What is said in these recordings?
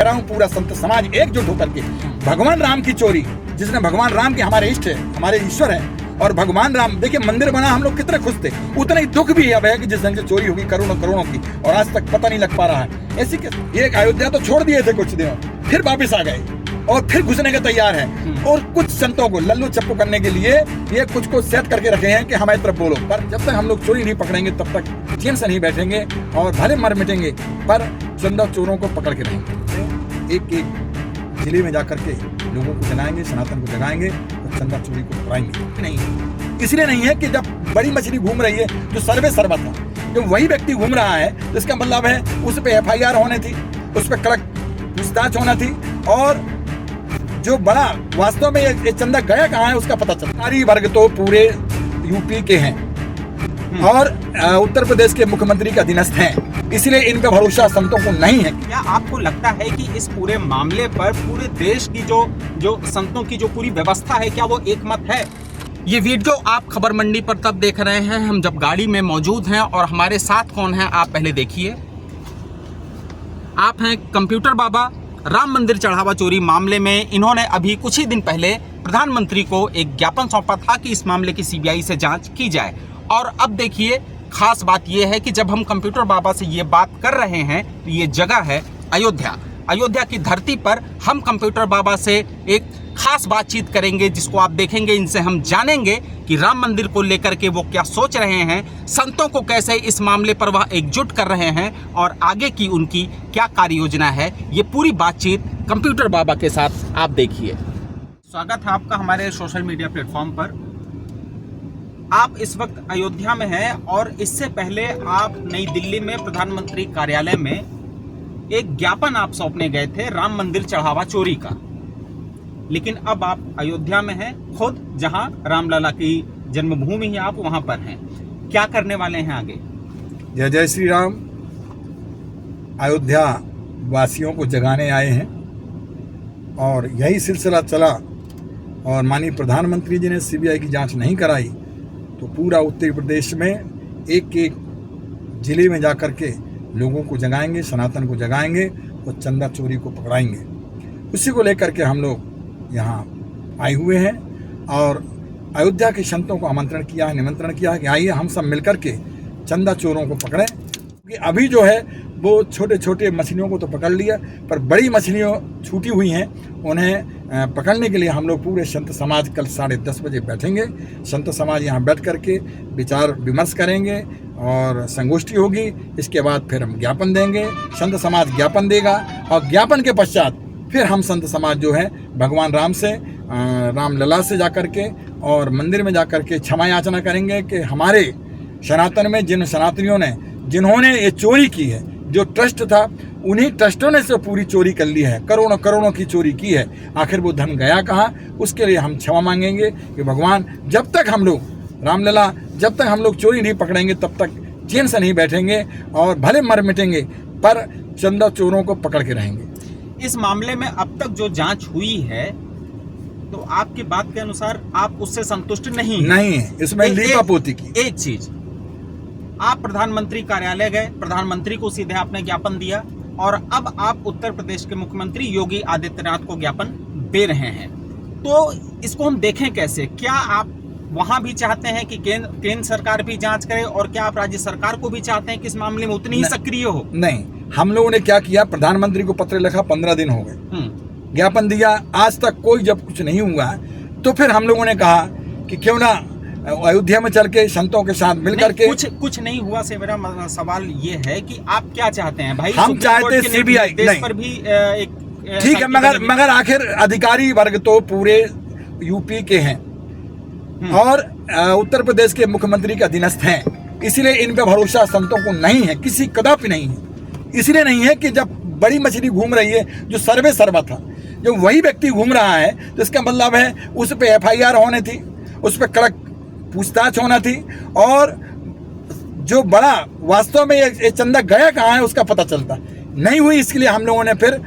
कह रहा हूँ पूरा संत समाज एकजुट होकर के भगवान राम की चोरी, जिसने भगवान राम के हमारे इष्ट है, हमारे ईश्वर है, और भगवान राम देखिए मंदिर बना, हम लोग कितने खुश थे, उतना ही दुख भी अब है कि जिस ढंग से चोरी होगी करोड़ों करोड़ों की और आज तक पता नहीं लग पा रहा है। ऐसी ये अयोध्या तो छोड़ दिए थे कुछ दिनों, फिर वापिस आ गए और फिर घुसने के तैयार है। और कुछ संतों को लल्लू चप्पू करने के लिए ये कुछ को सेट करके रखे हैं कि हमारी तरफ बोलो, पर जब तक हम लोग चोरी नहीं पकड़ेंगे तब तक चैन से नहीं बैठेंगे और भले मर मिटेंगे पर चंदा चोरों को पकड़ के रहेंगे। एक एक जिले में जाकर के लोगों को जगाएंगे, सनातन को जगाएंगे और चंदा चोरी को पकड़ाएंगे। नहीं, इसलिए नहीं है कि जब बड़ी मछली घूम रही है जो सर्वे सर्वत है, जो वही व्यक्ति घूम रहा है तो इसका मतलब है उस पर FIR होनी थी, उस पर कड़क पूछताछ होना थी, और जो बड़ा वास्तव में ये चंदा गया कहाँ है उसका पता चला। सारी वर्ग तो पूरे यूपी के हैं और उत्तर प्रदेश के मुख्यमंत्री के अधीनस्थ हैं, इसलिए इन पे भरोसा संतों को नहीं है। क्या आपको लगता है कि इस पूरे मामले पर पूरे देश की जो संतों की जो पूरी व्यवस्था है, क्या वो एकमत है? ये वीडियो आप खबर मंडी पर तब देख रहे हैं हम जब गाड़ी में मौजूद हैं, और हमारे साथ कौन है आप पहले देखिए। आप हैं कंप्यूटर बाबा। राम मंदिर चढ़ावा चोरी मामले में इन्होंने अभी कुछ ही दिन पहले प्रधानमंत्री को एक ज्ञापन सौंपा था कि इस मामले की CBI से जांच की जाए। और अब देखिए खास बात यह है कि जब हम कंप्यूटर बाबा से ये बात कर रहे हैं तो ये जगह है अयोध्या। अयोध्या की धरती पर हम कंप्यूटर बाबा से एक खास बातचीत करेंगे, जिसको आप देखेंगे। इनसे हम जानेंगे कि राम मंदिर को लेकर के वो क्या सोच रहे हैं, संतों को कैसे इस मामले पर वह एकजुट कर रहे हैं और आगे की उनकी क्या कार्य योजना है। ये पूरी बातचीत कंप्यूटर बाबा के साथ आप देखिए। स्वागत है आपका हमारे सोशल मीडिया प्लेटफॉर्म पर। आप इस वक्त अयोध्या में हैं और इससे पहले आप नई दिल्ली में प्रधानमंत्री कार्यालय में एक ज्ञापन आप सौंपने गए थे राम मंदिर चढ़ावा चोरी का, लेकिन अब आप अयोध्या में हैं, खुद जहां रामलला की जन्मभूमि है, आप वहां पर हैं। क्या करने वाले हैं आगे? जय जय श्री राम। अयोध्या वासियों को जगाने आए हैं और यही सिलसिला चला, और माननीय प्रधानमंत्री जी ने CBI की जांच नहीं कराई तो पूरा उत्तर प्रदेश में एक एक जिले में जाकर के लोगों को जगाएंगे, सनातन को जगाएंगे और चंदा चोरी को पकड़ाएंगे। उसी को लेकर के हम लोग यहाँ आए हुए हैं और अयोध्या के संतों को आमंत्रण किया है, निमंत्रण किया है कि आइए हम सब मिलकर के चंदा चोरों को पकड़ें। क्योंकि अभी जो है वो छोटे छोटे मछलियों को तो पकड़ लिया, पर बड़ी मछलियों छूटी हुई हैं, उन्हें पकड़ने के लिए हम लोग पूरे संत समाज कल 10:30 बजे बैठेंगे। संत समाज यहाँ बैठ करके विचार विमर्श करेंगे और संगोष्ठी होगी। इसके बाद फिर हम ज्ञापन देंगे, संत समाज ज्ञापन देगा और ज्ञापन के पश्चात फिर हम संत समाज जो है भगवान राम से, रामलला से जाकर के और मंदिर में जाकर के क्षमा याचना करेंगे कि हमारे सनातन में जिन सनातनियों ने जिन्होंने ये चोरी की है, जो ट्रस्ट था उन्हीं ट्रस्टों ने से पूरी चोरी कर ली है, करोड़ों करोड़ों की चोरी की है, आखिर वो धन गया कहाँ? उसके लिए हम क्षमा मांगेंगे कि भगवान जब तक हम लोग रामलला, जब तक हम लोग चोरी नहीं पकड़ेंगे तब तक चैन से नहीं बैठेंगे और भले मर मिटेंगे पर चंदा चोरों को पकड़ के रहेंगे। इस मामले में अब तक जो जांच हुई है तो आपकी बात के अनुसार आप उससे संतुष्ट नहीं है। इसमें लीपापोती की एक चीज, आप प्रधानमंत्री कार्यालय गए, प्रधानमंत्री को सीधे आपने ज्ञापन दिया और अब आप उत्तर प्रदेश के मुख्यमंत्री योगी आदित्यनाथ को ज्ञापन दे रहे हैं, तो इसको हम देखें कैसे? क्या आप वहां भी चाहते हैं कि केंद्र सरकार भी जांच करे और क्या आप राज्य सरकार को भी चाहते हैं कि इस मामले में उतनी ही सक्रिय हो? नहीं, हम लोगों ने क्या किया, प्रधानमंत्री को पत्र लिखा, 15 दिन हो गए, ज्ञापन दिया, आज तक कोई जब कुछ नहीं हुआ तो फिर हम लोगों ने कहा कि क्यों ना अयोध्या में चल के संतों के साथ मिलकर के कुछ नहीं हुआ से मेरा सवाल ये है कि आप क्या चाहते हैं भाई? हम चाहते CBI नहीं पर भी एक ठीक है, मगर आखिर अधिकारी वर्ग तो पूरे यूपी के हैं और उत्तर प्रदेश के मुख्यमंत्री के अधीनस्थ हैं, इसलिए इन पे भरोसा संतों को नहीं है, किसी कदापि नहीं है। इसलिए नहीं है कि जब बड़ी मछली घूम रही है जो सर्वे सर्वत था, जो वही व्यक्ति घूम रहा है तो इसका मतलब है उस पर FIR होनी थी, उस पर कड़क पूछताछ होना थी, और जो बड़ा वास्तव में ये चंदा गया कहाँ है उसका पता चलता नहीं हुई। इसके लिए हम लोगों ने फिर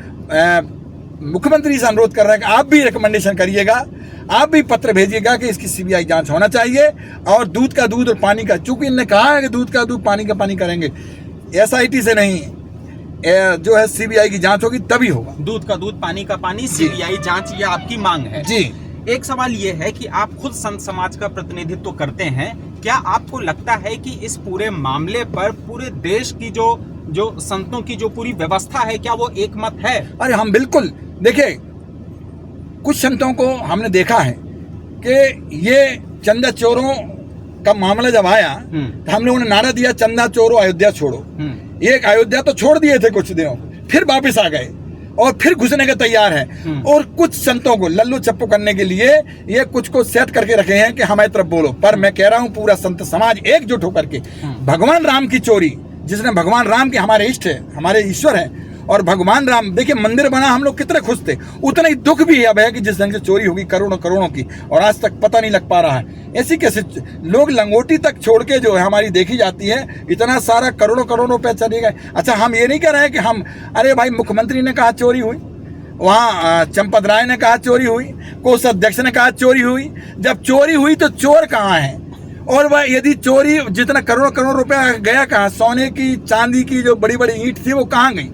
मुख्यमंत्री से अनुरोध कर रहे हैं कि आप भी रिकमेंडेशन करिएगा, आप भी पत्र भेजिएगा कि इसकी CBI जांच होना चाहिए और दूध का दूध और पानी का, चूंकि इन्होंने कहा है कि दूध का दूध पानी का पानी करेंगे, SIT से नहीं, जो है सीबीआई की जांच होगी तभी होगा। दूध का दूध पानी का पानी, सीबीआई जांच, ये आपकी मांग है जी। एक सवाल ये है कि आप खुद संत समाज का प्रतिनिधित्व करते हैं, क्या आपको लगता है कि इस पूरे मामले पर पूरे देश की जो संतों की जो पूरी व्यवस्था है, क्या वो एक मत है? अरे हम बिल्कुल, देखिए कुछ संतों को हमने देखा है कि ये चंदा चोरों का मामला जब आया तो हम लोगों ने नारा दिया चंदा चोरो अयोध्या छोड़ो। ये अयोध्या तो छोड़ दिए थे कुछ दिनों, फिर वापस आ गए और फिर घुसने के तैयार हैं। और कुछ संतों को लल्लू चप्पू करने के लिए ये कुछ को सेट करके रखे हैं कि हमारी तरफ बोलो। पर मैं कह रहा हूं पूरा संत समाज एकजुट होकर के भगवान राम की चोरी, जिसने भगवान राम के हमारे इष्ट है, हमारे ईश्वर हैं, और भगवान राम देखिए मंदिर बना, हम लोग कितने खुश थे, उतना ही दुख भी अब है कि जिस ढंग से चोरी होगी करोड़ों करोड़ों की और आज तक पता नहीं लग पा रहा है। ऐसी कैसे लोग लंगोटी तक छोड़ के जो है हमारी देखी जाती है, इतना सारा करोड़ों करोड़ों रुपए चले गए। अच्छा हम ये नहीं कह रहे हैं कि हम, अरे भाई मुख्यमंत्री ने कहा चोरी हुई, वहाँ चंपत राय ने कहा चोरी हुई, कोषाध्यक्ष ने कहा चोरी हुई। जब चोरी हुई तो चोर कहाँ है? और वह यदि चोरी जितना करोड़ों करोड़ रुपया गया कहाँ? सोने की चांदी की जो बड़ी बड़ी ईंट थी वो कहाँ गई?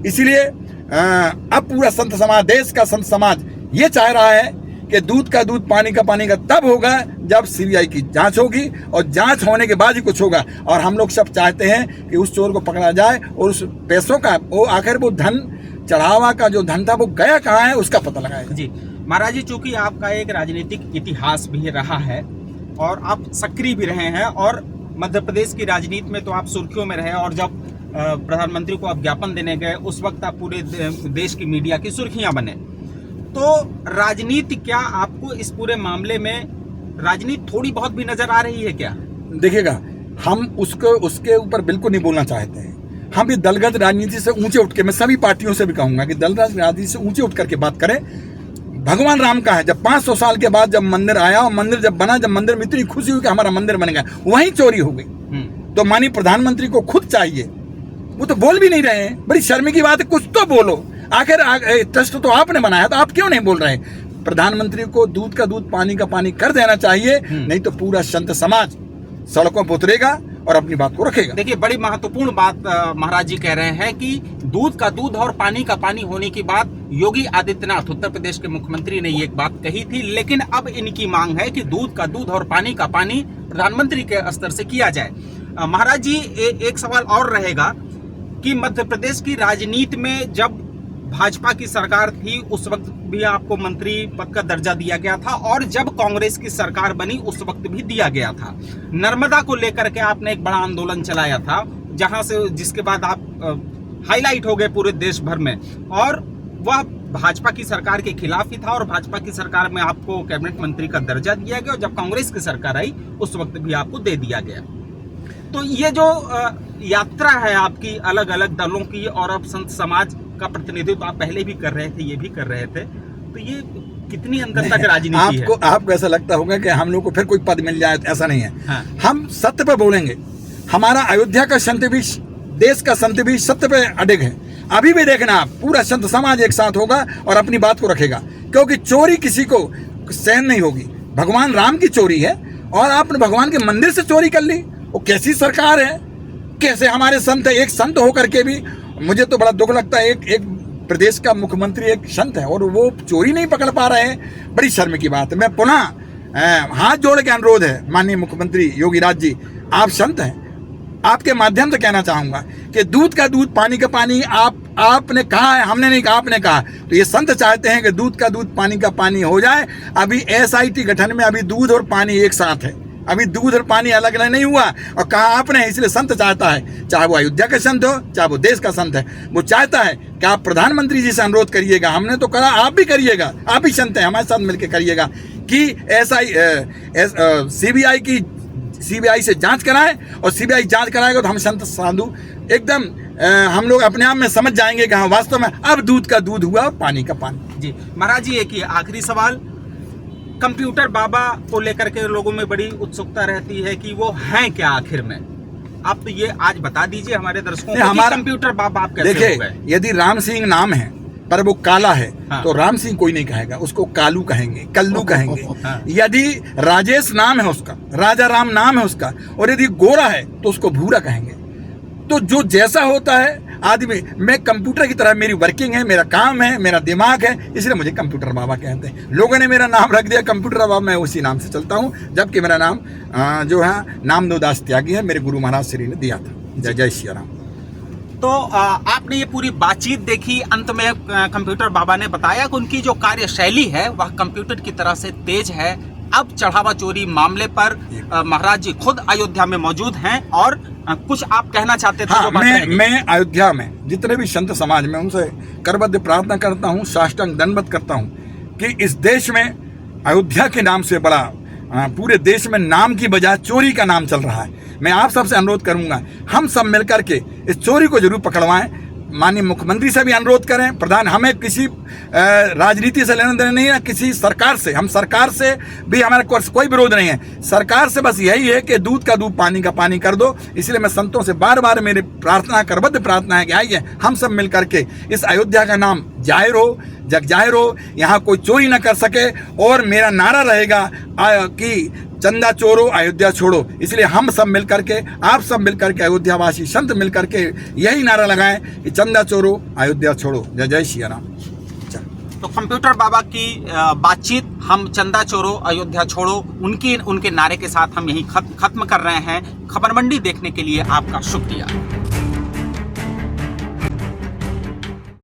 इसीलिए अब पूरा संत समाज, देश का संत समाज ये चाह रहा है कि दूध का दूध पानी का पानी का तब होगा जब सीबीआई की जांच होगी, और जांच होने के बाद ही कुछ होगा। और हम लोग सब चाहते हैं कि उस चोर को पकड़ा जाए और उस पैसों का, वो आखिर वो धन चढ़ावा का जो धन था वो गया कहाँ है उसका पता लगाएगा। जी महाराज जी, चूंकि आपका एक राजनीतिक इतिहास भी रहा है और आप सक्रिय भी रहे हैं, और मध्य प्रदेश की राजनीति में तो आप सुर्खियों में रहे, और जब प्रधानमंत्री को आप ज्ञापन देने गए उस वक्त आप पूरे देश की मीडिया की सुर्खियां बने। तो राजनीति, क्या आपको इस पूरे मामले में राजनीति थोड़ी बहुत भी नजर आ रही है क्या? देखिएगा, हम उसके ऊपर बिल्कुल नहीं बोलना चाहते हैं। हम भी दलगत राजनीति से ऊंचे उठ के, मैं सभी पार्टियों से भी कहूंगा कि दलगत राजनीति से ऊंचे उठ करके बात करें। भगवान राम का है, जब 500 साल के बाद जब मंदिर आया और मंदिर जब बना, जब मंदिर में इतनी खुशी हुई कि हमारा मंदिर बन गया, वहीं चोरी हो गई। तो माननीय प्रधानमंत्री को खुद चाहिए, वो तो बोल भी नहीं रहे हैं। बड़ी शर्म की बात है, कुछ तो बोलो। आखिर ट्रस्ट तो आपने बनाया, तो आप क्यों नहीं बोल रहे? प्रधानमंत्री को दूध का दूध पानी का पानी कर देना चाहिए, नहीं तो पूरा संत समाज सड़कों पर उतरेगा और अपनी बात को रखेगा। देखिए, बड़ी महत्वपूर्ण बात महाराज जी कह रहे हैं कि दूध का दूध और पानी का पानी होने की बात योगी आदित्यनाथ, उत्तर प्रदेश के मुख्यमंत्री ने ये एक बात कही थी, लेकिन अब इनकी मांग है कि दूध का दूध और पानी का पानी प्रधानमंत्री के स्तर से किया जाए। महाराज जी, एक सवाल और रहेगा कि मध्य प्रदेश की राजनीति में जब भाजपा की सरकार थी उस वक्त भी आपको मंत्री पद का दर्जा दिया गया था, और जब कांग्रेस की सरकार बनी उस वक्त भी दिया गया था। नर्मदा को लेकर के आपने एक बड़ा आंदोलन चलाया था, जहां से जिसके बाद आप हाईलाइट हो गए पूरे देश भर में, और वह भाजपा की सरकार के खिलाफ ही था, और भाजपा की सरकार में आपको कैबिनेट मंत्री का दर्जा दिया गया, और जब कांग्रेस की सरकार आई उस वक्त भी आपको दे दिया गया। तो ये जो यात्रा है आपकी अलग अलग दलों की, और अब संत समाज का प्रतिनिधित्व आप पहले भी कर रहे थे, ये भी कर रहे थे, तो ये कितनी अंदर तक राजनीति है? आपको ऐसा लगता होगा कि हम लोग को फिर कोई पद मिल जाए, तो ऐसा नहीं है। हाँ। हम सत्य पे बोलेंगे। हमारा अयोध्या का संत भी, देश का संत भी सत्य पे अडिग है। अभी भी देखना आप, पूरा संत समाज एक साथ होगा और अपनी बात को रखेगा, क्योंकि चोरी किसी को सहन नहीं होगी। भगवान राम की चोरी है और आपने भगवान के मंदिर से चोरी कर ली, वो कैसी सरकार है? कैसे हमारे संत, एक संत होकर के भी मुझे तो बड़ा दुख लगता है, एक प्रदेश का मुख्यमंत्री एक संत है और वो चोरी नहीं पकड़ पा रहे हैं। बड़ी शर्म की बात है। मैं पुनः हाथ जोड़ के अनुरोध है माननीय मुख्यमंत्री योगी राज जी, आप संत हैं, आपके माध्यम से कहना चाहूंगा कि दूध का दूध पानी का पानी आपने कहा है, हमने नहीं कहा, आपने कहा। तो ये संत चाहते हैं कि दूध का दूध पानी का पानी हो जाए। अभी SIT गठन में अभी दूध और पानी एक साथ है, अभी दूध और पानी अलग अलग नहीं हुआ, और कहा आपने, इसलिए संत चाहता है, चाहे वो अयोध्या का संत हो चाहे वो देश का संत है, वो चाहता है कि आप प्रधानमंत्री जी से अनुरोध करिएगा। हमने तो करा, आप भी करिएगा, आप भी संत हैं, हमारे साथ मिलकर करिएगा कि सीबीआई से जांच कराएं, और सीबीआई जांच कराएगा तो हम संत साधु एकदम हम लोग अपने आप में समझ जाएंगे कि हाँ वास्तव में अब दूध का दूध हुआ और पानी का पानी। जी महाराज जी, एक आखिरी सवाल, कंप्यूटर बाबा को लेकर के लोगों में बड़ी उत्सुकता रहती है कि वो हैं क्या आखिर में? आप तो ये आज बता दीजिए हमारे दर्शकों को, हमारा कंप्यूटर बाबा आप कैसे हो गए? यदि राम सिंह नाम है पर वो काला है, हाँ। तो राम सिंह कोई नहीं कहेगा, उसको कालू कहेंगे, कल्लू कहेंगे। हाँ। यदि राजेश नाम है उसका, राजा राम नाम है उसका, और यदि गोरा है तो उसको भूरा कहेंगे। तो जो जैसा होता है, आदमी, मैं कंप्यूटर की तरह मेरी वर्किंग है, मेरा काम है, मेरा दिमाग है, इसलिए मुझे कंप्यूटर बाबा कहते हैं। लोगों ने मेरा नाम रख दिया कंप्यूटर बाबा, मैं उसी नाम से चलता हूँ, जबकि मेरा नाम जो है नामदेव दास त्यागी है, मेरे गुरु महाराज श्री ने दिया था। जय जय श्री राम। तो आपने ये पूरी बातचीत देखी, अंत में कंप्यूटर बाबा ने बताया कि उनकी जो कार्यशैली है वह कंप्यूटर की तरह से तेज है। अब चढ़ावा चोरी मामले पर महाराज जी खुद अयोध्या में मौजूद हैं और कुछ आप कहना चाहते थे? हाँ, मैं अयोध्या में जितने भी संत समाज में उनसे करबद्ध प्रार्थना करता हूँ, साष्टांग दंडवत करता हूँ कि इस देश में अयोध्या के नाम से बड़ा पूरे देश में नाम की बजाय चोरी का नाम चल रहा है। मैं आप सबसे अनुरोध करूंगा, हम सब मिलकर के इस चोरी को जरूर पकड़वाएं। माननीय मुख्यमंत्री से भी अनुरोध करें, प्रधान, हमें किसी राजनीति से लेना देना नहीं है, किसी सरकार से, हम सरकार से भी हमारा कोई विरोध नहीं है। सरकार से बस यही है कि दूध का दूध पानी का पानी कर दो। इसलिए मैं संतों से बार बार मेरी प्रार्थना, करबद्ध प्रार्थना है कि आइए हम सब मिल करके इस अयोध्या का नाम जाहिर हो, जग जाहिर हो, यहाँ कोई चोरी न कर सके। और मेरा नारा रहेगा कि चंदा चोरो अयोध्या छोड़ो। इसलिए हम सब मिलकर के, आप सब मिलकर के, अयोध्यावासी संत मिलकर के यही नारा लगाएं कि चंदा चोरो अयोध्या छोड़ो। जय जय श्री राम। तो कंप्यूटर बाबा की बातचीत हम चंदा चोरो अयोध्या छोड़ो उनके नारे के साथ हम यही खत्म कर रहे हैं। खबर मंडी देखने के लिए आपका शुक्रिया।